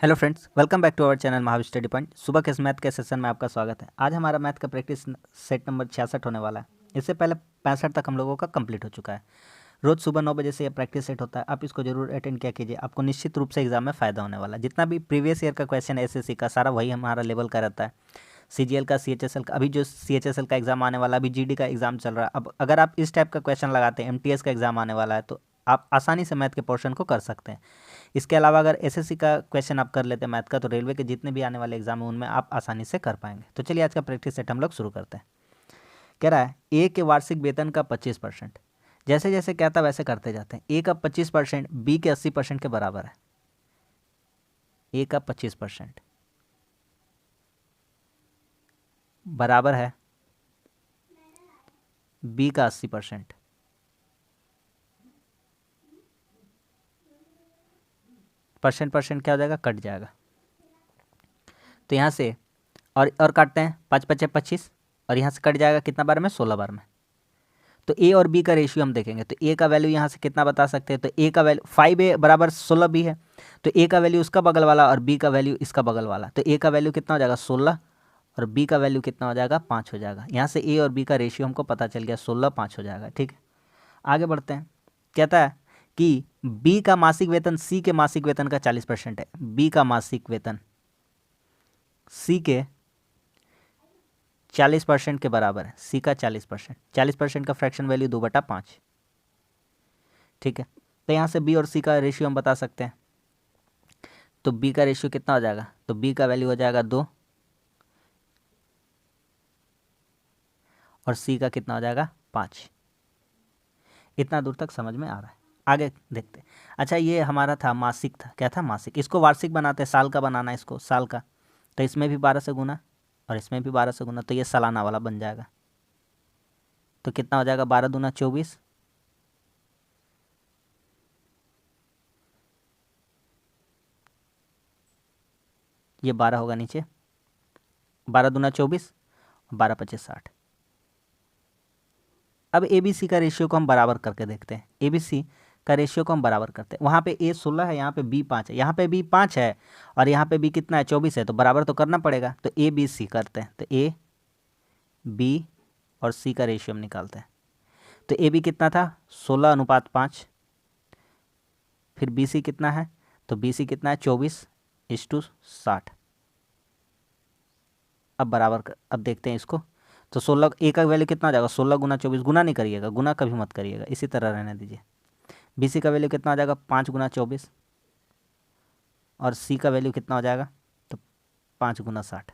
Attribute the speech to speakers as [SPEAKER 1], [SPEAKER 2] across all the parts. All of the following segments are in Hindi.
[SPEAKER 1] Hello friends, welcome back to our channel Mahavir study point. सुबह के इस मैथ के सेशन में आपका स्वागत है। आज हमारा मैथ का प्रैक्टिस सेट नंबर 66 होने वाला है। इससे पहले 65 तक हम लोगों का कंप्लीट हो चुका है। रोज़ सुबह 9 बजे से ये प्रैक्टिस सेट होता है। आप इसको जरूर अटेंड किया कीजिए, आपको निश्चित रूप से एग्जाम में फ़ायदा होने वाला है। जितना भी प्रीवियस ईयर का क्वेश्चन है एसएससी का, सारा वही हमारा लेवल का रहता है। सीजीएल का, सीएचएसएल का, अभी जो सीएचएसएल का एग्जाम आने वाला है, अभी जीडी का एग्जाम चल रहा है। अब अगर आप इस टाइप का क्वेश्चन लगाते हैं, एमटीएस का एग्जाम आने वाला है, तो आप आसानी से मैथ के पोर्शन को कर सकते हैं। इसके अलावा अगर एसएससी का क्वेश्चन आप कर लेते हैं मैथ का, तो रेलवे के जितने भी आने वाले एग्जाम हैं उनमें आप आसानी से कर पाएंगे। तो चलिए आज का प्रैक्टिस सेट हम लोग शुरू करते हैं। कह रहा है ए के वार्षिक वेतन का 25%। जैसे जैसे कहता वैसे करते जाते हैं। ए का 25% बी के 80% के बराबर है। ए का 25% बराबर है बी का 80%। परसेंट क्या हो जाएगा, कट जाएगा। तो यहाँ से और काटते हैं, 5 पचे 25, और यहाँ से कट जाएगा कितना बार में, 16 बार में। तो ए और बी का रेशियो हम देखेंगे, तो ए का वैल्यू यहाँ से कितना बता सकते हैं, तो ए का वैल्यू 5a बराबर 16 बी है। तो ए का वैल्यू उसका बगल वाला और बी का वैल्यू इसका बगल वाला। तो ए का वैल्यू कितना हो जाएगा, 16, और बी का वैल्यू कितना हो जाएगा, 5 हो जाएगा। यहाँ से ए और बी का रेशियो हमको पता चल गया, 16 5 हो जाएगा। ठीक है, आगे बढ़ते हैं। कहता है कि बी का मासिक वेतन सी के मासिक वेतन का 40% है। बी का मासिक वेतन सी के 40% के बराबर है। सी का 40% का फ्रैक्शन वैल्यू 2/5। ठीक है, तो यहाँ से बी और सी का रेशियो हम बता सकते हैं। तो बी का रेशियो कितना हो जाएगा, तो बी का वैल्यू हो जाएगा 2, और सी का कितना हो जाएगा, 5। इतना दूर तक समझ में आ रहा है। आगे देखते हैं। अच्छा, ये हमारा था मासिक, था क्या था, मासिक। इसको वार्षिक बनाते हैं, साल का बनाना है इसको, साल का। तो इसमें भी 12 से गुना और इसमें भी 12 से गुना, तो ये सालाना वाला बन जाएगा। तो कितना हो जाएगा, 12 दूना 24, ये 12 होगा नीचे, 12 दूना 24, 12 पचे 60। अब ए बी सी का रेशियो को हम बराबर करके देखते हैं। ए बी सी का रेशियो को हम बराबर करते हैं। वहाँ पे ए 16 है, यहाँ पे बी 5 है, यहाँ पे बी 5 है और यहाँ पे बी कितना है, 24 है। तो बराबर तो करना पड़ेगा। तो ए बी सी करते हैं। तो ए बी और सी का रेशियो हम निकालते हैं। तो ए बी कितना था, 16:5। फिर बी सी कितना है, तो बी सी कितना है, 24:60। अब बराबर अब देखते हैं इसको। तो 16, ए का वैल्यू कितना आ जाएगा, 16 गुना 24। गुना नहीं करिएगा, गुना कभी मत करिएगा, इसी तरह रहने दीजिए। बी सी का वैल्यू कितना आ जाएगा, 5 गुना 24, और सी का वैल्यू कितना हो जाएगा, तो 5 गुना 60।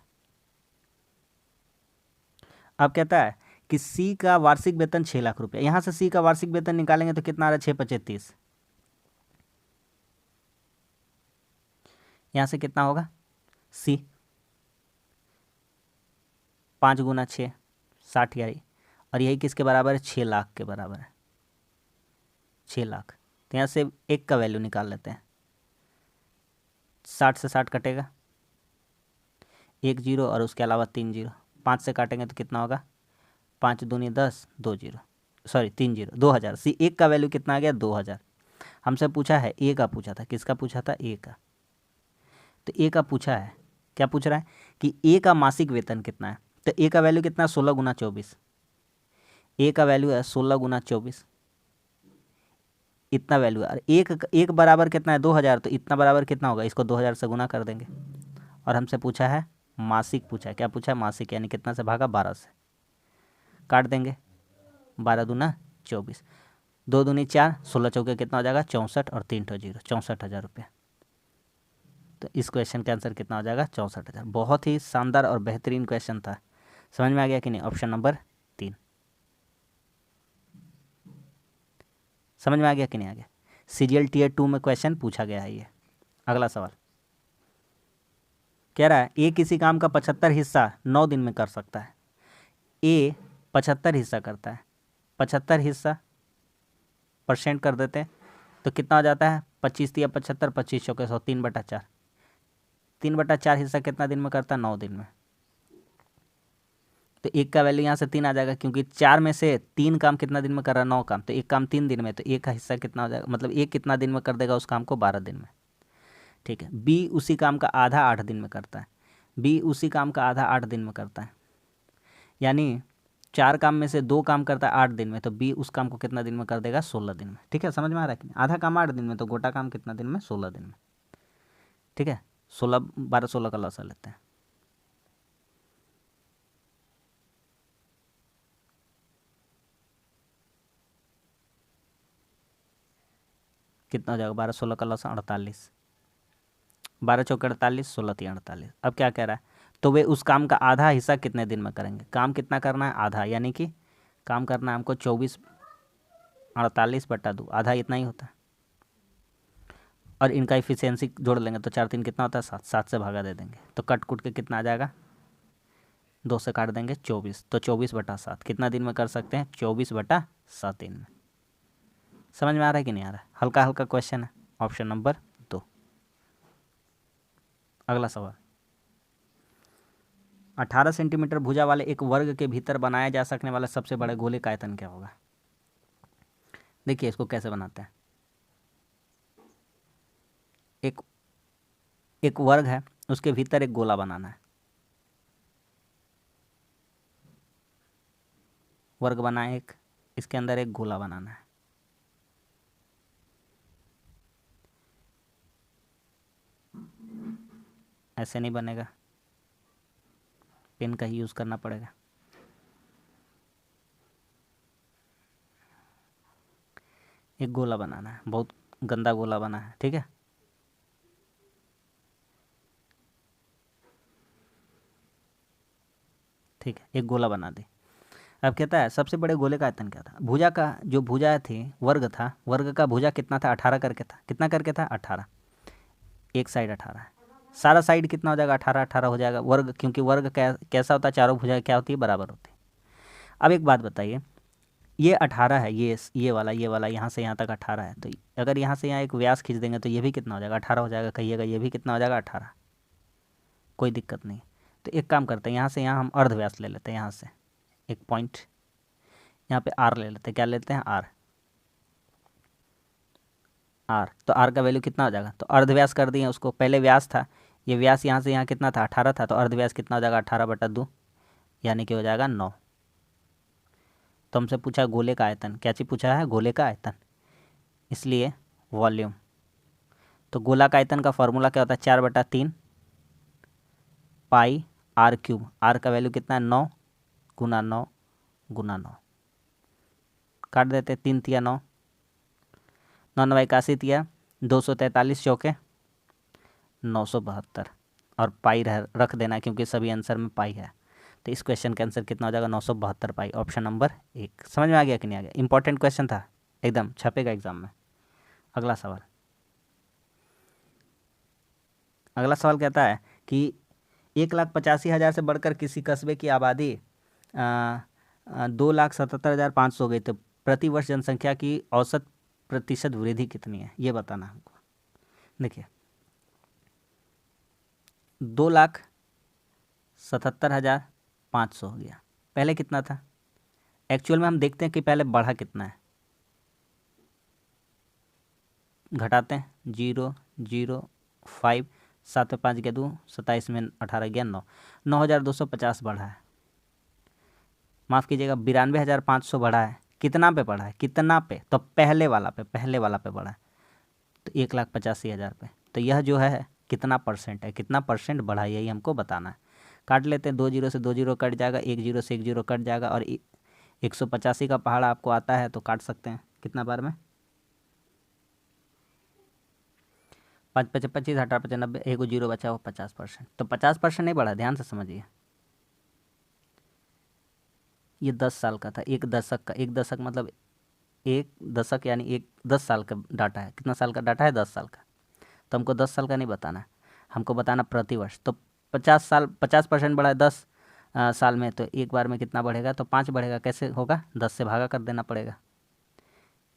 [SPEAKER 1] अब कहता है कि सी का वार्षिक वेतन 6 लाख रुपया। यहाँ से सी का वार्षिक वेतन निकालेंगे तो कितना आ रहा है, 6 पचे 30। यहाँ से कितना होगा, सी 5 गुना 6 60 यारी, और यही किसके बराबर है, 6 लाख के बराबर है, 6 लाख। तो यहाँ से एक का वैल्यू निकाल लेते हैं। 60 से 60 कटेगा, 1 जीरो और उसके अलावा 3 जीरो। 5 से काटेंगे तो कितना होगा, 5 दूनी 10, 2 जीरो, सॉरी 3 जीरो, 2000। सी एक का वैल्यू कितना आ गया, 2000। हमसे पूछा है, ए का पूछा था, किसका पूछा था, ए का। तो ए का पूछा है, क्या पूछ रहा है कि ए का मासिक वेतन कितना है। तो ए का वैल्यू कितना है, 16 गुना 24। ए का वैल्यू है 16 गुना 24, इतना वैल्यू है। और एक बराबर कितना है, 2000। तो इतना बराबर कितना होगा, इसको 2000 से गुना कर देंगे। और हमसे पूछा है मासिक, पूछा है, क्या पूछा है, मासिक, यानी कितना से भागा, 12 से। काट देंगे, 12 दूना 24, 2 दूनी 4, 16 चौके कितना हो जाएगा, 64, और 3 ठो जीरो, 64,000 रुपये। तो इस क्वेश्चन का आंसर कितना हो जाएगा, 64,000। बहुत ही शानदार और बेहतरीन क्वेश्चन था। समझ में आ गया कि नहीं, ऑप्शन नंबर 3। समझ में आ गया कि नहीं आ गया। सीजीएल टीयर 2 में क्वेश्चन पूछा गया है ये। अगला सवाल कह रहा है ए किसी काम का 75 हिस्सा 9 दिन में कर सकता है। ए 75 हिस्सा करता है, 75 हिस्सा परसेंट कर देते हैं तो कितना हो जाता है, 25 या 75, 25 चौके 100, 3/4। 3/4 हिस्सा कितना दिन में करता है, 9 दिन में। तो एक का वैल्यू यहाँ से 3 आ जाएगा, क्योंकि 4 में से 3 काम कितना दिन में कर रहा है, 9 काम। तो एक काम 3 दिन में, तो एक का हिस्सा कितना हो जाएगा, मतलब एक कितना दिन में कर देगा उस काम को, 12 दिन में। ठीक है। बी उसी काम का आधा 8 दिन में करता है, बी उसी काम का आधा 8 दिन में करता है, यानी 4 काम में से 2 काम करता है 8 दिन में, तो बी उस काम को कितना दिन में कर देगा? 16 दिन में। ठीक है, समझ में आ रहा है कि नहीं? आधा काम 8 दिन में, तो गोटा काम कितना दिन में? 16 दिन में। ठीक है, 16 12 16 का लौसा लेते हैं। कितना हो जाएगा? 12 16 का लौसा 48, 12 चौके 48, 16 3 48। अब क्या कह रहा है? तो वे उस काम का आधा हिस्सा कितने दिन में करेंगे? काम कितना करना है? आधा, यानी कि काम करना है हमको 24 48/2, आधा इतना ही होता है। और इनका इफिशियंसी जोड़ लेंगे तो 4 3 कितना होता है? 7, 7 से भागा दे देंगे तो कट कुट के कितना आ जाएगा? 2 से काट देंगे 24, तो 24/7 कितना दिन में कर सकते हैं? 24/7 दिन में। समझ में आ रहा है कि नहीं आ रहा है? हल्का हल्का क्वेश्चन है। Option number 2। अगला सवाल, 18 सेंटीमीटर भुजा वाले एक वर्ग के भीतर बनाया जा सकने वाला सबसे बड़े गोले का आयतन क्या होगा? देखिए इसको कैसे बनाते हैं। एक एक वर्ग है, उसके भीतर एक गोला बनाना है। वर्ग बनाए एक, इसके अंदर एक गोला बनाना है। ऐसे नहीं बनेगा, पेन का ही यूज़ करना पड़ेगा। एक गोला बनाना है, बहुत गंदा गोला बना है। ठीक है, ठीक है, एक गोला बना दे। अब कहता है सबसे बड़े गोले का आयतन क्या था? भुजा का जो भुजा थी, वर्ग था, वर्ग का भुजा कितना था? 18 करके था। कितना करके था? 18। एक साइड 18 है, सारा साइड कितना हो जाएगा? 18 18 हो जाएगा वर्ग, क्योंकि वर्ग कैसा होता है? चारों भुजा क्या होती है? बराबर होती है। अब एक बात बताइए, ये 18 है, ये वाला यहाँ से यहाँ तक 18 है, तो अगर यहाँ से यहाँ एक व्यास खींच देंगे तो ये भी कितना हो जाएगा? 18 हो जाएगा। कहिएगा ये भी कितना हो जाएगा? 18। कोई दिक्कत नहीं। तो एक काम करते हैं, यहाँ से यहाँ हम अर्ध व्यास ले लेते हैं, यहाँ से एक पॉइंट यहाँ पे आर ले लेते हैं। क्या लेते हैं? आर। आर, तो आर का वैल्यू कितना हो जाएगा? तो अर्धव्यास कर दिए उसको, पहले व्यास था, ये व्यास यहाँ से यहाँ कितना था? 18 था, तो अर्धव्यास कितना हो जाएगा? 18/2, यानी कि हो जाएगा 9। तो हमसे पूछा गोले का आयतन, क्या चीज़ पूछा है? गोले का आयतन, इसलिए वॉल्यूम। तो गोला का आयतन का फॉर्मूला क्या होता है? 4/3 पाई आर क्यूब। आर का वैल्यू कितना है? 9 गुना 9 गुना 9। काट देते, 3 तिया 9, 9 9 81 तिया 243 चौके 972, और पाई रख देना क्योंकि सभी आंसर में पाई है। तो इस क्वेश्चन का आंसर कितना हो जाएगा? 972 पाई। Option number 1। समझ में आ गया कि नहीं आ गया? इंपॉर्टेंट क्वेश्चन था, एकदम छपेगा एग्जाम में। अगला सवाल, अगला सवाल कहता है कि 1,85,000 से बढ़कर किसी कस्बे की आबादी 2,77,500 हो गई, तो प्रति वर्ष जनसंख्या की औसत प्रतिशत वृद्धि कितनी है? ये बताना हमको। देखिए 2,77,500 हो गया, पहले कितना था? एक्चुअल में हम देखते हैं कि पहले बढ़ा कितना है, घटाते हैं 0 0 5, 7 में 5 गया 2, 27 में 18 गया 9, 9,250 बढ़ा है। माफ़ कीजिएगा, 92,500 बढ़ा है। कितना पे बढ़ा है? कितना पे? तो पहले वाला पे बढ़ा है, तो 1,85,000 पे। तो यह जो है कितना परसेंट है? कितना परसेंट बढ़ा, यही हमको बताना है। काट लेते हैं, 2 जीरो से 2 जीरो कट जाएगा, 1 जीरो से 1 जीरो कट जाएगा, और 185 का पहाड़ आपको आता है तो काट सकते हैं कितना बार में? 5 5 25, 18 5 90, 1 जीरो बचा वो 50%। तो 50% नहीं बढ़ा, ध्यान से समझिए। ये 10 साल का था, एक दशक का, एक दशक मतलब एक दशक यानी एक 10 साल का डाटा है। कितना साल का डाटा है? 10 साल का। तो हमको 10 साल का नहीं बताना है, हमको बताना प्रतिवर्ष। तो 50 साल 50% बढ़ा है 10 साल में, तो एक बार में कितना बढ़ेगा? तो 5 बढ़ेगा। कैसे होगा? 10 से भागा कर देना पड़ेगा।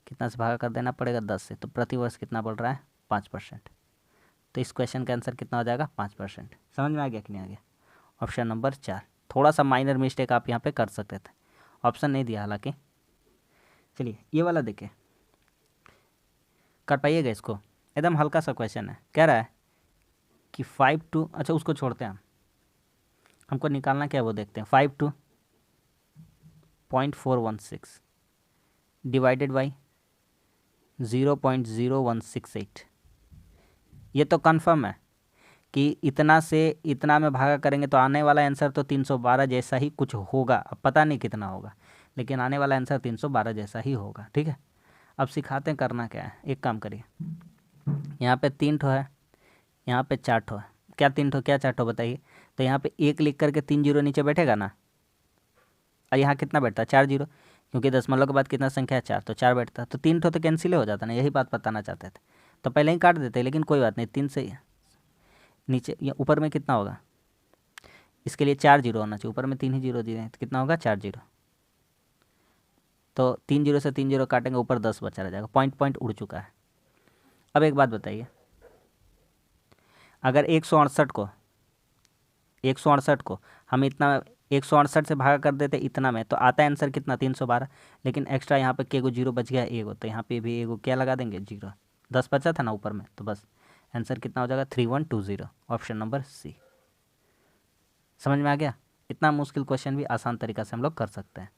[SPEAKER 1] कितना से भागा कर देना पड़ेगा? 10 से। तो प्रतिवर्ष कितना बढ़ रहा है? 5%। तो इस क्वेश्चन का आंसर कितना हो जाएगा? 5%। समझ में आ गया कि नहीं आ गया? Option number 4। थोड़ा सा माइनर मिस्टेक आप यहाँ पे कर सकते थे, ऑप्शन नहीं दिया हालांकि। चलिए ये वाला देखिए, कर पाइएगा इसको, एकदम हल्का सा क्वेश्चन है। कह रहा है कि 5 टू, अच्छा उसको छोड़ते हैं, हमको निकालना क्या है वो देखते हैं। 5 टू 0.416 डिवाइडेड बाई 0.0168, ये तो कन्फर्म है कि इतना से इतना में भागा करेंगे तो आने वाला आंसर तो 312 जैसा ही कुछ होगा। अब पता नहीं कितना होगा, लेकिन आने वाला आंसर 312 जैसा ही होगा। ठीक है, अब सिखाते हैं करना क्या है। एक काम करिए, यहाँ पे 3 ठो है, यहाँ पे 4 ठो है। क्या 3 ठो क्या 4 ठो बताइए। तो यहाँ पे 1 लिख करके 3 जीरो नीचे बैठेगा ना, और यहाँ कितना बैठता है 4 जीरो, क्योंकि दशमलव के बाद कितना संख्या है 4, तो 4 बैठता है। तो 3 ठो तो कैंसिल हो जाता ना, यही बात बताना चाहते थे। तो पहले ही काट देते, लेकिन कोई बात नहीं, 3 से नीचे या ऊपर में कितना होगा, इसके लिए 4 जीरो होना चाहिए, ऊपर में 3 ही जीरो दिए हैं तो कितना होगा 4 जीरो। तो 3 जीरो से 3 जीरो काटेंगे, ऊपर 10 बचा रह जाएगा, पॉइंट पॉइंट उड़ चुका है। अब एक बात बताइए, अगर 168 को हम इतना 168 से भागा कर देते इतना में, तो आता है आंसर कितना 312। लेकिन एक्स्ट्रा यहाँ पे के को जीरो बच गया, एगो, तो यहाँ पे भी एगो क्या लगा देंगे जीरो, 10 बचा था ना ऊपर में, तो बस आंसर कितना हो जाएगा 3120, ऑप्शन नंबर सी। समझ में आ गया। इतना मुश्किल क्वेश्चन भी आसान तरीका से हम लोग कर सकते हैं।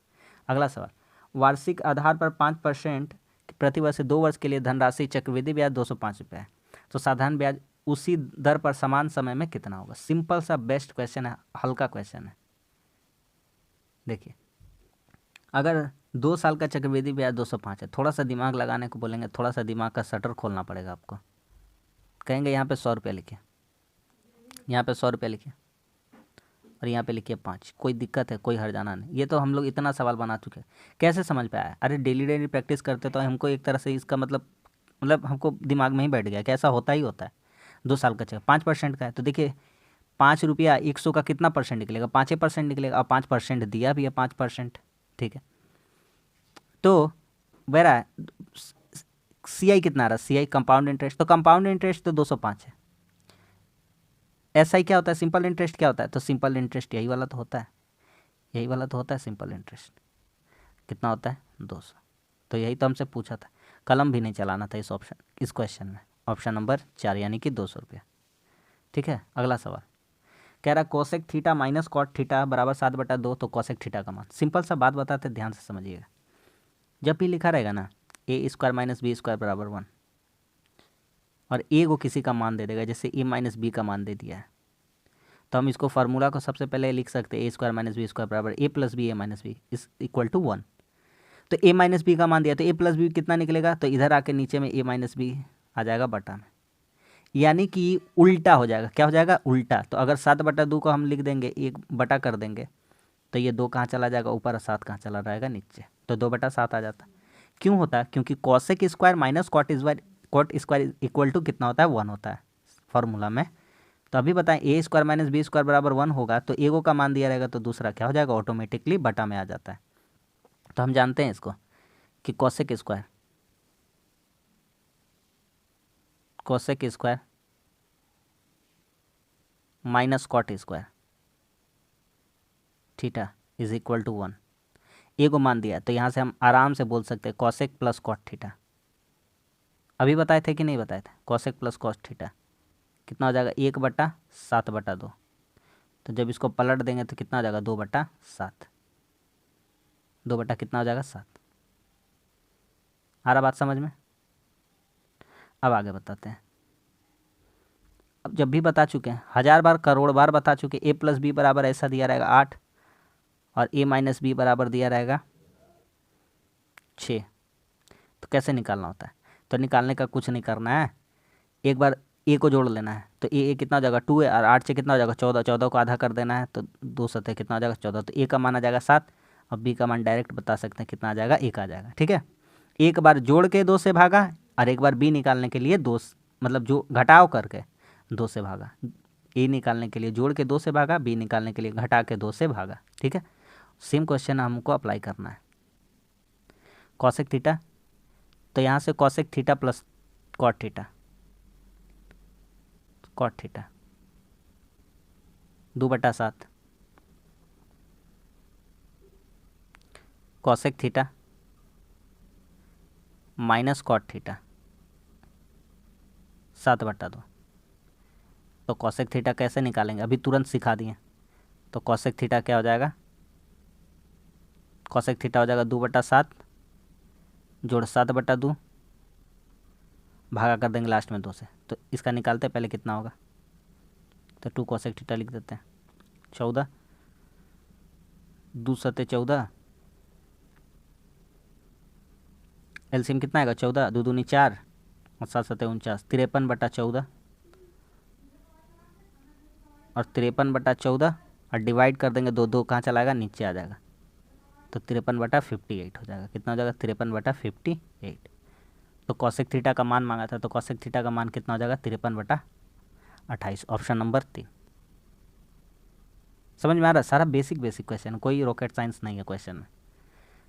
[SPEAKER 1] अगला सवाल, वार्षिक आधार पर 5% प्रतिवर्ष 2 वर्ष के लिए धनराशि चक्रवृद्धि ब्याज 205 रुपये है, तो साधारण ब्याज उसी दर पर समान समय में कितना होगा। सिंपल सा बेस्ट क्वेश्चन है, हल्का क्वेश्चन है। देखिए, अगर 2 साल का चक्रवृद्धि ब्याज 205 है, थोड़ा सा दिमाग लगाने को बोलेंगे, थोड़ा सा दिमाग का शटर खोलना पड़ेगा आपको। कहेंगे यहाँ पे 100 रुपये लिखिए, यहाँ पे 100 रुपये लिखिए, और यहाँ पे लिखिए 5। कोई दिक्कत है, कोई हर्जाना नहीं। ये तो हम लोग इतना सवाल बना चुके हैं, कैसे समझ पे आया। अरे डेली डेली प्रैक्टिस करते तो हमको एक तरह से इसका मतलब हमको दिमाग में ही बैठ गया, कैसा होता ही होता है। 2 साल का चेक 5% का है, तो देखिए 5 रुपया 100 का कितना परसेंट निकलेगा, 5% निकलेगा, और 5% दिया भी है 5%। ठीक है, तो मेरा CI कितना आ रहा है, CI कंपाउंड इंटरेस्ट, तो कंपाउंड इंटरेस्ट तो 205 है। SI क्या होता है, सिंपल इंटरेस्ट क्या होता है, तो सिंपल इंटरेस्ट यही वाला तो होता है, यही वाला तो होता है सिंपल इंटरेस्ट। कितना होता है 200। तो यही तो हमसे पूछा था, कलम भी नहीं चलाना था इस क्वेश्चन में। ऑप्शन नंबर 4 यानी कि 200 रुपया। ठीक है, अगला सवाल कह रहा cosec theta minus cot theta बराबर 7/2, तो कोसेक थीटा का मान। सिंपल सा बात बताते, ध्यान से समझिएगा। जब भी लिखा रहेगा ना a² - b² बराबर 1, और a को किसी का मान दे देगा, जैसे a - b का मान दे दिया है, तो हम इसको फार्मूला को सबसे पहले लिख सकते हैं a² - b² बराबर a + b a - b is equal to 1। तो a - b का मान दिया, तो a + b कितना निकलेगा, तो इधर आके नीचे में a - b आ जाएगा बटा में, यानी कि उल्टा हो जाएगा। क्या हो जाएगा, उल्टा। तो अगर 7/2 को हम लिख देंगे, 1 बटा कर देंगे, तो ये 2 कहाँ चला जाएगा ऊपर, और 7 कहाँ चला जाएगा नीचे, तो 2/7 आ जाता। क्यों होता है, क्योंकि cosec square minus cot square equal to कितना होता है 1 होता है फॉर्मूला में। तो अभी बताएं a² - b² बराबर 1 होगा, तो एगो का मान दिया रहेगा, तो दूसरा क्या हो जाएगा ऑटोमेटिकली बटा में आ जाता है। तो हम जानते हैं इसको कि cosec square minus cot square theta is equal to 1। A को मान दिया, तो यहाँ से हम आराम से बोल सकते हैं कोसेक प्लस कॉट थीटा। अभी बताए थे कि नहीं बताए थे, कोसेक प्लस कॉट थीटा कितना हो जाएगा 1/7/2। तो जब इसको पलट देंगे तो कितना हो जाएगा 2/7, 2 बटा कितना हो जाएगा 7। आ रहा बात समझ में। अब आगे बताते हैं। अब जब भी बता चुके हैं, 1000 बार करोड़ बार बता चुके, a + b बराबर ऐसा दिया रहेगा 8, और a - b बराबर दिया रहेगा 6। तो कैसे निकालना होता है, तो निकालने का कुछ नहीं करना है, एक बार a को जोड़ लेना है। तो a कितना हो जाएगा 2 है, और 8 से कितना हो जाएगा 14, 14 को आधा कर देना है, तो 2 सतह कितना हो जाएगा 14। तो a का मान आ जाएगा 7, और b का मान डायरेक्ट बता सकते हैं कितना आ जाएगा 1 आ जाएगा। ठीक है, एक बार जोड़ के 2 से भागा, और एक बार b निकालने के लिए 2 मतलब जो घटाव करके 2 से भागा। a निकालने के लिए जोड़ के 2 से भागा, b निकालने के लिए घटा के 2 से भागा। ठीक है, सेम क्वेश्चन हमको अप्लाई करना है। कॉसेक थीटा, तो यहाँ से cosec theta plus cot theta, 2/7 cosec theta minus cot theta 7/2। तो कॉसेक थीटा कैसे निकालेंगे, अभी तुरंत सिखा दिए। तो कॉसेक थीटा क्या हो जाएगा, कॉसेक थीटा हो जाएगा 2/7 जोड़ 7/2, भागा कर देंगे लास्ट में 2 से। तो इसका निकालते हैं पहले कितना होगा, तो 2 कॉसेक थीटा लिख देते हैं। 14 2 7 14, एलसीएम कितना आएगा 14, 2 दूनी 4 और 7 7 49, 53/14 और 53/14 और डिवाइड कर देंगे 2, 2 कहाँ चला जाएगा, नीचे आ जाएगा। तो 53/58 हो जाएगा। कितना हो जाएगा, 53/58। तो कॉसेक थीटा का मान मांगा था, तो कॉसेक थीटा का मान कितना हो जाएगा, 53/28। Option number 3। समझ में आ रहा है, सारा बेसिक क्वेश्चन, कोई रॉकेट साइंस नहीं है क्वेश्चन में।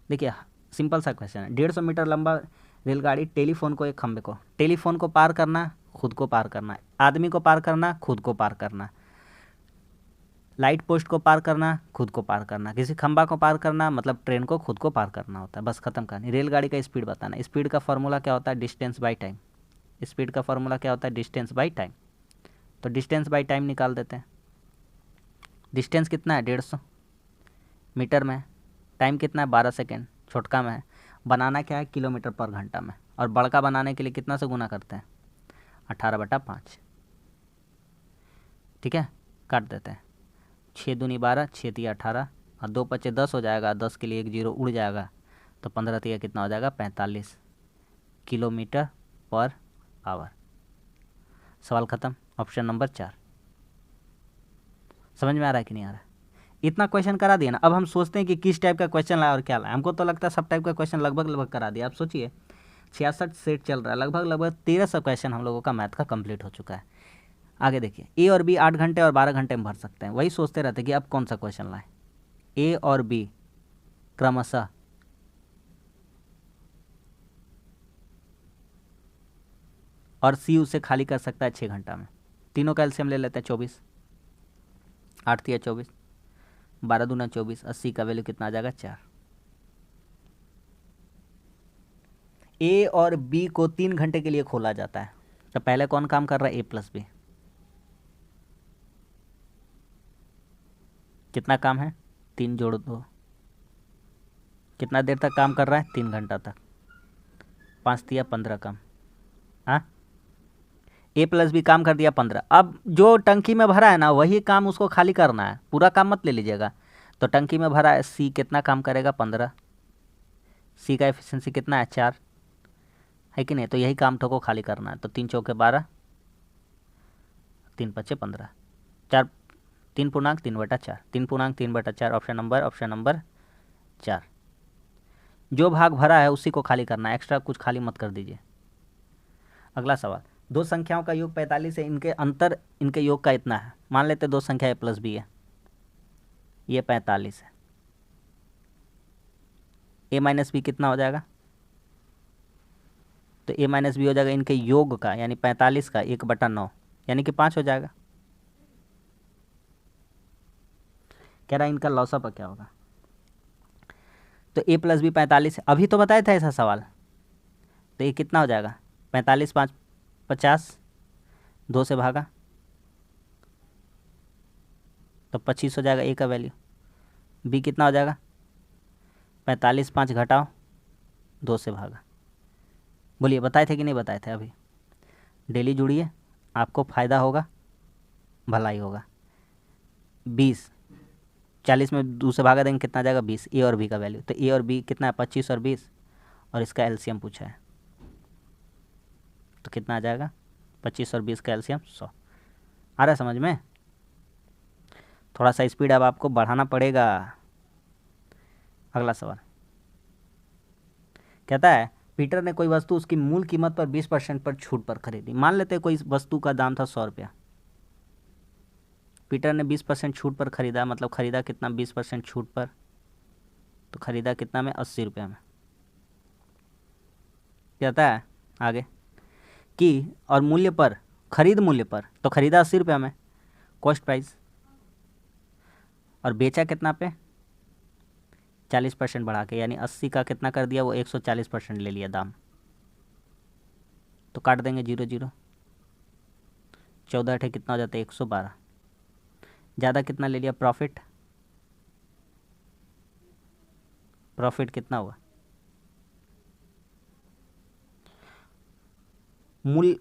[SPEAKER 1] देखिए सिंपल सा क्वेश्चन है, 150 मीटर लंबा रेलगाड़ी टेलीफोन को, एक खंबे को, टेलीफोन को पार करना, खुद को पार करना, आदमी को पार करना, खुद को पार करना, लाइट पोस्ट को पार करना, खुद को पार करना, किसी खंबा को पार करना, मतलब ट्रेन को खुद को पार करना होता है। बस खत्म कहानी। रेलगाड़ी का स्पीड बताना, स्पीड का फॉर्मूला क्या होता है, डिस्टेंस बाई टाइम। स्पीड का फॉर्मूला क्या होता है, डिस्टेंस बाई टाइम। तो डिस्टेंस बाई टाइम निकाल देते हैं। डिस्टेंस कितना है, 150 मीटर में, टाइम कितना है, 12 सेकेंड, छोटका में है। बनाना क्या है, किलोमीटर पर घंटा में, और बड़का बनाने के लिए कितना से गुना करते हैं, 18/5। ठीक है, काट देते हैं। 6 दूनी 12, 6 तिया 18 और 2 पचे 10 हो जाएगा, 10 के लिए 1 0 उड़ जाएगा। तो 15 तिया कितना हो जाएगा, 45 किलोमीटर पर आवर। सवाल ख़त्म। Option number 4। समझ में आ रहा है कि नहीं आ रहा है, इतना क्वेश्चन करा दिया ना। अब हम सोचते हैं कि किस टाइप का क्वेश्चन लाया और क्या लाया। हमको तो लगता है सब टाइप का क्वेश्चन लगभग करा दिया। आप सोचिए 66 सेट चल रहा है, लगभग 1300 क्वेश्चन हम लोगों का मैथ का कंप्लीट हो चुका है। आगे देखिए, ए और बी 8 घंटे और 12 घंटे में भर सकते हैं। वही सोचते रहते हैं कि अब कौन सा क्वेश्चन लाए। ए और बी क्रमशः और सी उसे खाली कर सकता है 6 घंटा में। तीनों का एलसीएम ले लेते हैं 24, 8 तिया 24, 12 दूना 24, 80 का वैल्यू कितना आ जाएगा, 4। ए और बी को 3 घंटे के लिए खोला जाता है। तो पहले कौन काम कर रहा है, ए प्लस बी। कितना काम है, 3 जोड़ 2। कितना देर तक काम कर रहा है, 3 घंटा तक। 5 तिया 15 काम। हाँ, ए प्लस बी काम कर दिया 15। अब जो टंकी में भरा है ना, वही काम उसको खाली करना है, पूरा काम मत ले लीजिएगा। तो टंकी में भरा है, सी कितना काम करेगा, 15। सी का एफिशिएंसी कितना है, 4 है कि नहीं। तो यही काम को खाली करना है। तो 3 चौके 12, 3 पचे 15, 4 3 पूर्णांक 3/4, 3 पूर्णांक 3/4। Option number 4। जो भाग भरा है उसी को खाली करना है, एक्स्ट्रा कुछ खाली मत कर दीजिए। अगला सवाल, दो संख्याओं का योग 45 है, इनके अंतर इनके योग का इतना है। मान लेते दो संख्या ए प्लस बी है, ये 45 है। ए माइनस बी कितना हो जाएगा, तो ए माइनस बी हो जाएगा इनके योग का, यानी 45 का 1/9, यानी कि 5 हो जाएगा। कह रहा है इनका लॉसअप क्या होगा। तो ए प्लस बी 45 है, अभी तो बताया था ऐसा सवाल। तो ये कितना हो जाएगा, 45 5 50, 2 से भागा तो 25 हो जाएगा ए का वैल्यू। बी कितना हो जाएगा, 45 5 घटाओ 2 से भागा। बोलिए बताए थे कि नहीं बताए थे, अभी डेली जुड़िए, आपको फ़ायदा होगा, भलाई होगा। 20 40 में 2 से भागा देंगे कितना आ जाएगा, 20। ए और बी का वैल्यू, तो ए और बी कितना है, 25 और 20, और इसका एलसीएम पूछा है। तो कितना आ जाएगा, 25 और 20 का एलसीएम 100। आ रहा है समझ में। थोड़ा सा स्पीड अब आपको बढ़ाना पड़ेगा। अगला सवाल कहता है, पीटर ने कोई वस्तु उसकी मूल कीमत पर 20% पर छूट पर खरीदी। मान लेते हैं कोई वस्तु का दाम था 100 रुपया, पीटर ने 20% छूट पर खरीदा, मतलब खरीदा कितना, 20% छूट पर। तो खरीदा कितना में, 80 रुपया में। कहता है आगे कि और मूल्य पर, खरीद मूल्य पर, तो खरीदा 80 रुपया में, कॉस्ट प्राइस, और बेचा कितना पे, 40% बढ़ा के, यानी 80 का कितना कर दिया, वो 140% ले लिया दाम। तो काट देंगे 0 0, 14 अठे कितना हो जाता है 112। ज़्यादा कितना ले लिया प्रॉफिट, प्रॉफिट कितना हुआ, मूल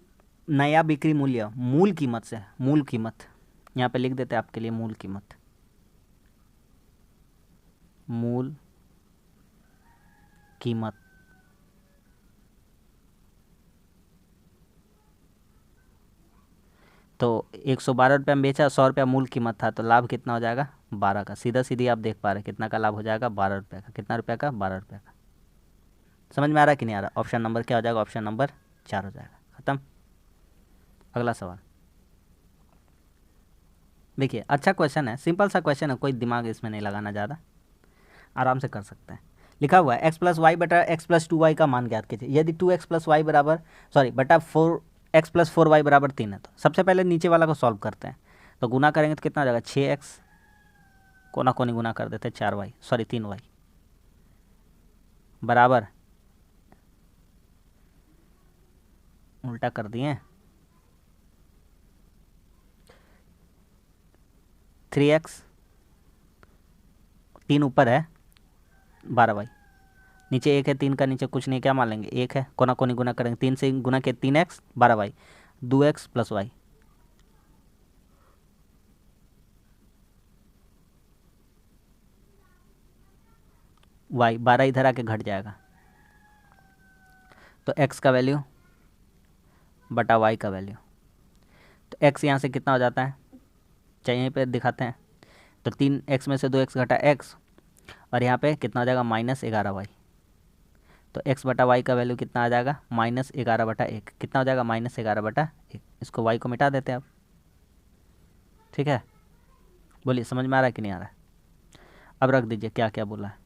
[SPEAKER 1] नया बिक्री मूल्य, मूल कीमत से, मूल कीमत यहाँ पे लिख देते हैं आपके लिए, मूल कीमत, मूल कीमत। तो 112 रुपये में बेचा, 100 रुपया मूल कीमत था, तो लाभ कितना हो जाएगा 12 का। सीधा सीधी आप देख पा रहे हैं कितना का लाभ हो जाएगा 12 रुपये का। कितना रुपये का 12 रुपये का। समझ में आ रहा है कि नहीं आ रहा। ऑप्शन नंबर क्या हो जाएगा, ऑप्शन नंबर 4 हो जाएगा। ख़त्म। अगला सवाल देखिए, अच्छा क्वेश्चन है, सिंपल सा क्वेश्चन है, कोई दिमाग इसमें नहीं लगाना ज़्यादा, आराम से कर सकते हैं। लिखा हुआ है x प्लस वाई बटा x प्लस 2y का मान ज्ञात कीजिए। यदि 2x प्लस वाई बराबर बटा 4x प्लस 4y बराबर 3 है, तो सबसे पहले नीचे वाला को सॉल्व करते हैं। तो गुना करेंगे तो कितना हो जाएगा 6x, कोना कोनी गुना कर देते हैं 3y बराबर, उल्टा कर दिए 3x, 3 ऊपर है 12y, नीचे 1 है, 3 का नीचे कुछ नहीं, क्या मान लेंगे 1 है, कोना कोनी गुना करेंगे 3 से गुना के 3x 12y, 2x plus Y, Y 12 इधर आके घट जाएगा, तो x का वैल्यू बटा y का वैल्यू, तो x यहाँ से कितना हो जाता है, चाहिए यहीं पे दिखाते हैं। तो 3x में से 2x घटा x, और यहाँ पे कितना हो जाएगा -11y, तो x बटा y का वैल्यू कितना आ जाएगा -11/1, कितना हो जाएगा -11/1। इसको y को मिटा देते हैं अब, ठीक है। बोलिए समझ में आ रहा है कि नहीं आ रहा है। अब रख दीजिए क्या क्या बोला है,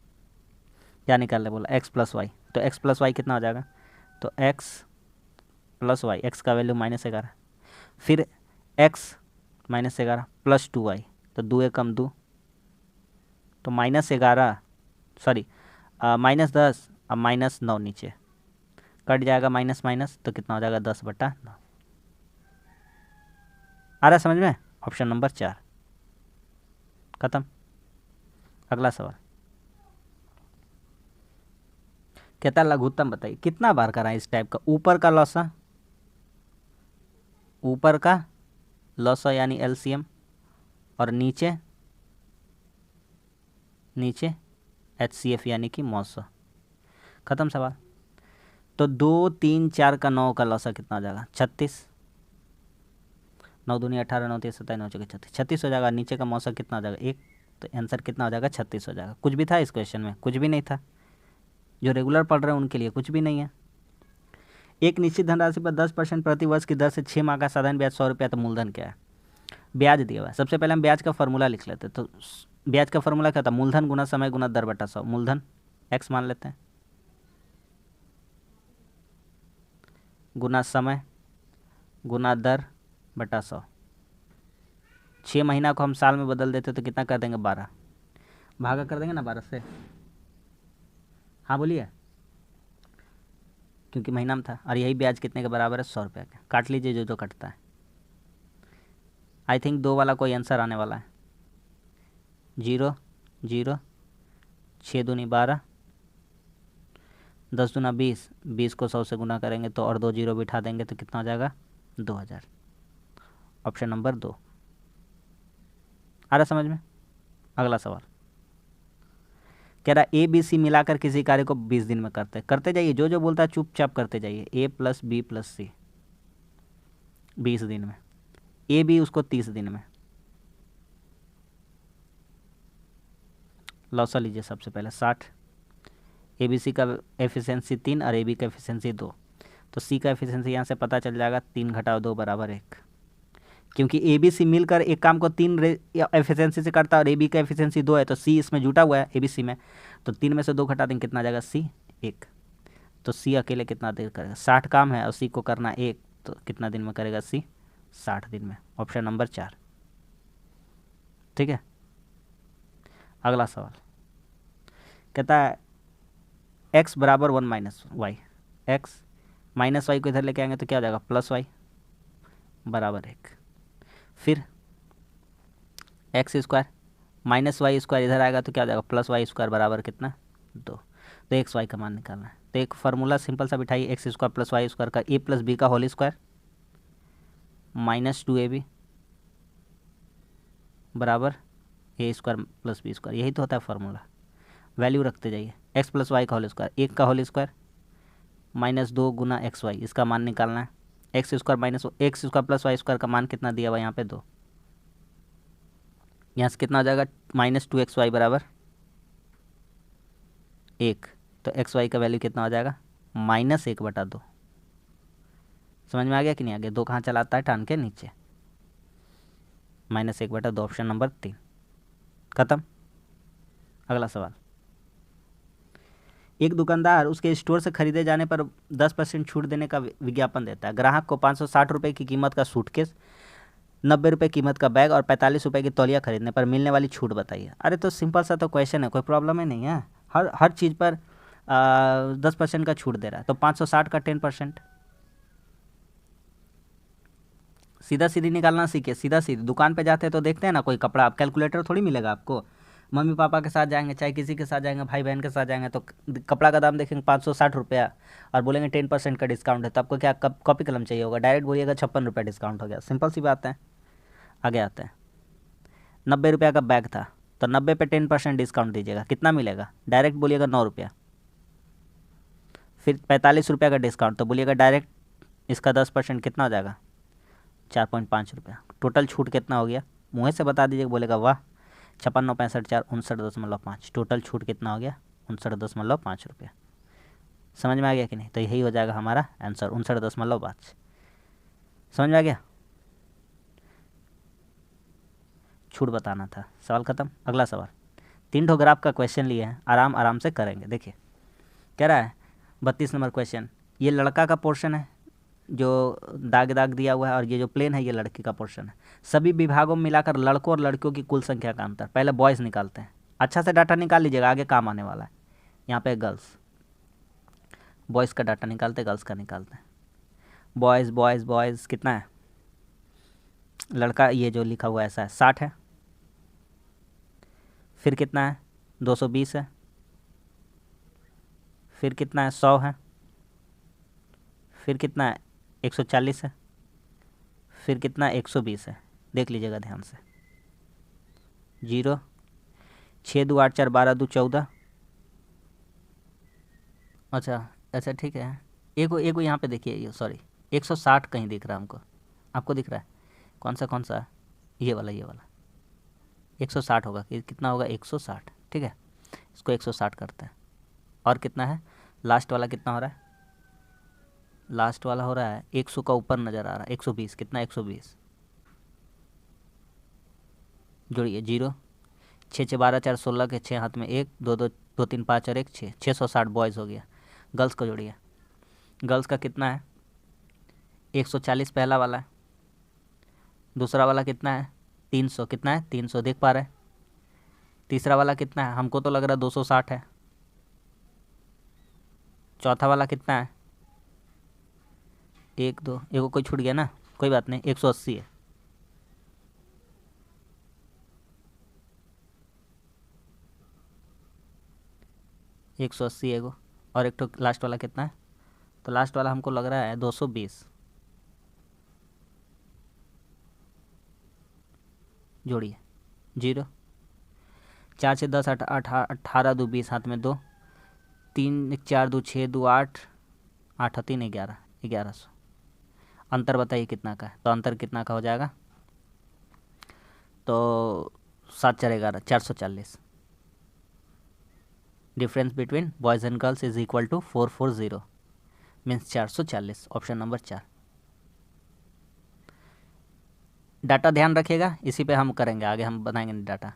[SPEAKER 1] क्या निकालने बोला, x प्लस वाई, तो x प्लस वाई कितना हो जाएगा, तो x प्लस वाई, एक्स का वैल्यू -11, फिर x -11 प्लस 2y, तो 2 एक कम 2, तो -11 -10, अब -9 नीचे कट जाएगा, माइनस माइनस, तो कितना हो जाएगा 10/9। आ रहा है समझ में। ऑप्शन नंबर 4 खत्म। अगला सवाल कहता है लघुत्तम बताइए, कितना बार करा इस टाइप का, ऊपर का लॉसा, ऊपर का लॉसा यानी एलसीएम, और नीचे नीचे एचसीएफ यानी कि मौसा। खत्म सवाल। तो 2 3 4 का 9 का लॉसा कितना हो जाएगा 36, 9 दूनी 18, 9 3 27, 9 चौके 36, 36 हो जाएगा। नीचे का मौसा कितना हो जाएगा 1, तो आंसर कितना हो जाएगा 36 हो जाएगा। कुछ भी था इस क्वेश्चन में, कुछ भी नहीं था। जो रेगुलर पढ़ रहे हैं उनके लिए कुछ भी नहीं है। एक निश्चित धनराशि पर 10% प्रति वर्ष की दर से 6 माह का साधारण ब्याज 100 रुपया, तो मूलधन क्या है, ब्याज दिया हुआ है। सबसे पहले हम ब्याज का फॉर्मूला लिख लेते हैं। तो ब्याज का फॉर्मूला क्या था, मूलधन गुना समय गुना दर बटा 100। मूलधन x मान लेते हैं, गुना समय गुना दर बटा 100। 6 महीना को हम साल में बदल देते तो कितना कर देंगे 12, भागा कर देंगे ना 12 से। हाँ बोलिए, क्योंकि महीना में था। और यही ब्याज कितने के बराबर है 100 रुपये के। काट लीजिए जो जो कटता है। आई थिंक 2 वाला कोई आंसर आने वाला है। 0 0, 6 दूनी 12, 10 दूना 20, 20 को 100 से गुना करेंगे तो और 2 जीरो बिठा देंगे तो कितना हो जाएगा 2000। ऑप्शन नंबर 2 आ रहा समझ में। अगला सवाल कह रहा ए बी सी मिलाकर किसी कार्य को 20 दिन में करते जाइए। जो जो बोलता है चुपचाप करते जाइए। ए प्लस बी प्लस सी 20 दिन में, ए बी उसको 30 दिन में। लॉसा लीजिए सबसे पहले 60, ए बी सी का एफिशिएंसी 3 और ए बी का एफिशिएंसी 2, तो सी का एफिशिएंसी यहाँ से पता चल जाएगा 3 घटाओ 2 बराबर 1, क्योंकि ए बी सी मिलकर एक काम को 3 एफिशिएंसी से करता है और ए बी का एफिशिएंसी 2 है, तो सी इसमें जुटा हुआ है ए बी सी में, तो 3 में से 2 घटा देंगे कितना आ जाएगा सी 1। तो सी अकेले कितना देर करेगा, 60 काम है और सी को करना 1, तो कितना दिन में करेगा सी 60 दिन में। ऑप्शन नंबर 4 ठीक है। अगला सवाल कहता है x बराबर 1 minus y, x minus y को इधर लेके आएंगे तो क्या हो जाएगा प्लस वाई बराबर 1। फिर x square minus y square इधर आएगा तो क्या हो जाएगा प्लस वाई स्क्वायर बराबर कितना 2। तो एक्स वाई का मान निकालना है। तो एक फार्मूला सिंपल सा बिठाइए, X square plus Y square का ए प्लस बी का होल स्क्वायर माइनस 2ab बराबर A square plus B square, यही तो होता है फार्मूला। वैल्यू रखते जाइए, एक्स प्लस वाई का होल स्क्वायर, एक का होल स्क्वायर माइनस 2 गुना एक्स वाई, इसका मान निकालना है। X square minus X square plus Y square का मान कितना दिया हुआ यहाँ पे 2, यहाँ से कितना हो जाएगा -2xy बराबर 1। तो एक्स वाई का वैल्यू कितना हो जाएगा -1/2। समझ में आ गया कि नहीं आ गया? 2 कहाँ चलाता है टान के नीचे, -1/2 ऑप्शन नंबर 3 खत्म। अगला सवाल, एक दुकानदार उसके स्टोर से खरीदे जाने पर 10% छूट देने का विज्ञापन देता है। ग्राहक को 560 रुपये की कीमत का सूटकेस, 90 रुपये कीमत का बैग और 45 रुपये की तौलिया खरीदने पर मिलने वाली छूट बताइए। अरे तो सिंपल सा तो क्वेश्चन है, कोई प्रॉब्लम ही नहीं है। हर चीज़ पर 10% का छूट दे रहा है, तो 560 का 10%। सीधा सीधी निकालना सीखिए, सीधा सीधी। दुकान पे जाते हैं तो देखते हैं ना कोई कपड़ा, कैलकुलेटर थोड़ी मिलेगा आपको। मम्मी पापा के साथ जाएंगे, चाहे किसी के साथ जाएंगे, भाई बहन के साथ जाएंगे, तो कपड़ा का दाम देखेंगे 560 रुपया और बोलेंगे 10% का डिस्काउंट है, तो आपको क्या कॉपी कलम चाहिए होगा? डायरेक्ट बोलिएगा 56 रुपये डिस्काउंट हो गया। सिंपल सी बात है। आगे आते हैं, 90 रुपया का बैग था तो 90 पे 10% डिस्काउंट दीजिएगा, कितना मिलेगा? डायरेक्ट बोलिएगा 9 रुपया। फिर 45 रुपया का डिस्काउंट, तो बोलिएगा डायरेक्ट इसका 10% कितना हो जाएगा? 4.5 रुपया। टोटल छूट कितना हो गया? मुँह से बता दीजिएगा, बोलेगा वाह 56 9 65 4 59.5। टोटल छूट कितना हो गया? 59.5 रुपया। समझ में आ गया कि नहीं? तो यही हो जाएगा हमारा आंसर 59.5। समझ में आ गया? छूट बताना था। सवाल खत्म। अगला सवाल, 3 ठो ग्राफ का क्वेश्चन लिए हैं, आराम आराम से करेंगे। देखिए कह रहा है 32 नंबर क्वेश्चन, ये लड़का का पोर्शन है जो दाग दाग दिया हुआ है, और ये जो प्लेन है ये लड़की का पोर्शन है। सभी विभागों में मिलाकर लड़कों और लड़कियों की कुल संख्या का अंतर। पहले बॉयज़ निकालते हैं, अच्छा से डाटा निकाल लीजिएगा, आगे काम आने वाला है। यहाँ पे गर्ल्स, बॉयज़ का डाटा निकालते, गर्ल्स का निकालते हैं। बॉयज़ बॉयज़ बॉयज़ कितना है? लड़का ये जो लिखा हुआ ऐसा है 60 है। फिर कितना है? 220 है। फिर कितना है? 100 है। फिर कितना है? 140 है। फिर कितना है? 120 है। देख लीजिएगा ध्यान से। 0 6 2 8 4 12 2 14। अच्छा ठीक है। एक यहाँ पे देखिए, ये सॉरी 160 कहीं दिख रहा है हमको, आपको दिख रहा है? कौन सा? ये वाला 160 होगा। कितना होगा? 160। ठीक है, इसको 160 करते हैं। और कितना है? लास्ट वाला कितना हो रहा है? लास्ट वाला हो रहा है 100 का ऊपर नज़र आ रहा है 120। कितना? 120। जोड़िए 0 6 6 12 4 16 के 6 हाथ में 1 2 2 2 3 5 और 1 6 660 बॉयज़ हो गया। गर्ल्स को जोड़िए, गर्ल्स का कितना है? 140 पहला वाला है। दूसरा वाला कितना है? 300। कितना है? 300 देख पा रहे हैं? तीसरा वाला कितना है? हमको तो लग रहा है 260 है। चौथा वाला कितना है? 1 2 एक कोई छूट गया ना, कोई बात नहीं, 180 है। एक 180 एगो, और एक तो लास्ट वाला कितना है? तो लास्ट वाला हमको लग रहा है 220। जोड़िए 0 4 6 10 8 18 2 20 हाथ में 2 3 1 4 2 6 2 8 8 3 11 1100। अंतर बताइए कितना का है? तो अंतर कितना का हो जाएगा? तो 7 4 11 440। Difference between boys and girls is equal to 440 means 440। Option number 4। Data ध्यान रखिएगा, इसी पे हम करेंगे, आगे हम बनाएंगे डाटा।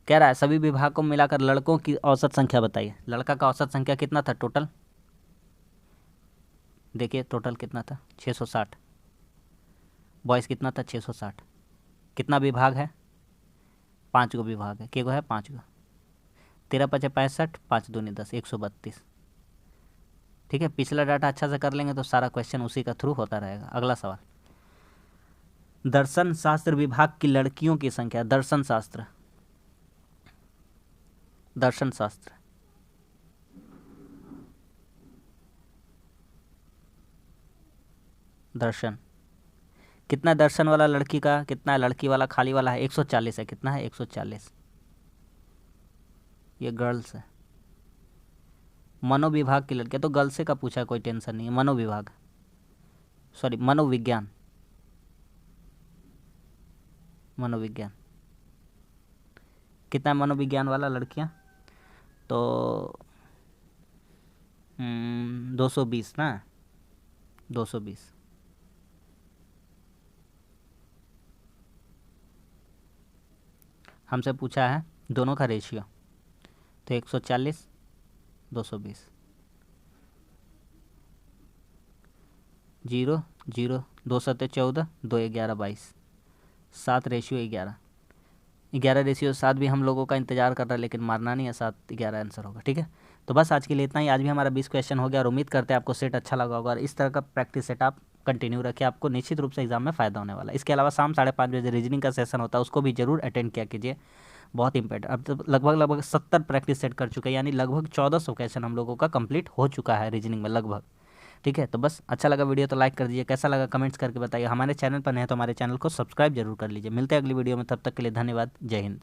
[SPEAKER 1] कह रहा है सभी विभाग को मिलाकर लड़कों की औसत संख्या बताइए। लड़का का औसत संख्या कितना था टोटल? देखिए टोटल कितना था? 660। बॉयज़ कितना था? 660। कितना विभाग है? 5 गो विभाग है। के गो है? 5 गो। 13 5 65 5 दूनी 10 132। ठीक है, पिछला डाटा अच्छा से कर लेंगे तो सारा क्वेश्चन उसी का थ्रू होता रहेगा। अगला सवाल, दर्शन शास्त्र विभाग की लड़कियों की संख्या, दर्शन शास्त्र, दर्शन शास्त्र, दर्शन, कितना दर्शन वाला लड़की का, कितना लड़की वाला खाली वाला है? 140 है। कितना है? 140। ये गर्ल्स है। मनोविभाग की लड़कियां, तो गर्ल्स का पूछा है, कोई टेंशन नहीं है। मनोविभाग, सॉरी मनोविज्ञान, मनोविज्ञान, कितना है मनोविज्ञान वाला लड़कियां? तो 220 ना, 220। हमसे पूछा है दोनों का रेशियो, तो 140 220, 0 0, 2 7 14, 2 11 22, 7:11, 11:7 भी हम लोगों का इंतजार कर रहा है, लेकिन मारना नहीं है, 7-11 आंसर होगा। ठीक है, तो बस आज के लिए इतना ही। आज भी हमारा 20 क्वेश्चन हो गया और उम्मीद करते हैं आपको सेट अच्छा लगा होगा, और इस तरह का प्रैक्टिस सेट आप कंटिन्यू रखिए, आपको निश्चित रूप से एग्जाम में फ़ायदा होने वाला है। इसके अलावा शाम 5:30 बजे रीजनिंग का सेशन होता है, उसको भी जरूर अटेंड किया कीजिए, बहुत इंपॉर्टेंट। अब तो लगभग 70 प्रैक्टिस सेट कर चुके हैं, यानी लगभग 1400 क्वेश्चन हम लोगों का कंप्लीट हो चुका है रीजनिंग में लगभग। ठीक है, तो बस अच्छा लगा वीडियो तो लाइक कर दीजिए, कैसा लगा कमेंट्स करके बताइए। हमारे चैनल पर नए हैं तो हमारे चैनल को सब्सक्राइब जरूर कर लीजिए। मिलते हैं अगली वीडियो में, तब तक के लिए धन्यवाद। जय हिंद।